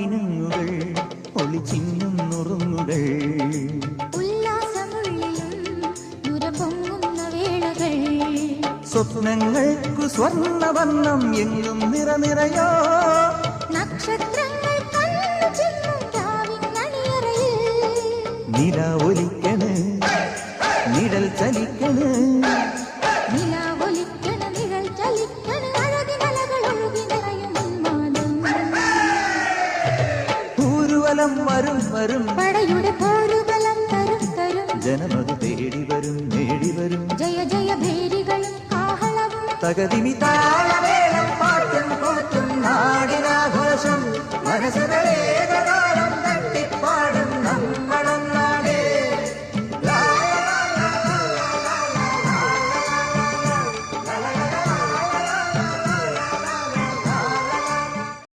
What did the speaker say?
മാനിനങ്ങുകൾ ഒളിച്ചിന്നും നുറുങ്ങുകൾ സ്വപ്നങ്ങൾക്കു സ്വർണ്ണവർണ്ണം എങ്ങും നിറനിറയോ നക്ഷത്രങ്ങൾ നില ഒലിക്കണ് നിഴൽ ചലിക്കണ് ൂരുവലം വരും വരും പടയുടെ പോരുബലം തരും തരും ജനമത് തേടി വരും നേടി വരും ജയ ജയ ഭേരികളും കാഹളവും തകതിമി താളമേളം പാട്ടും കൂത്തും നാടിനാഘോഷം മനസ്സുകളേകതാ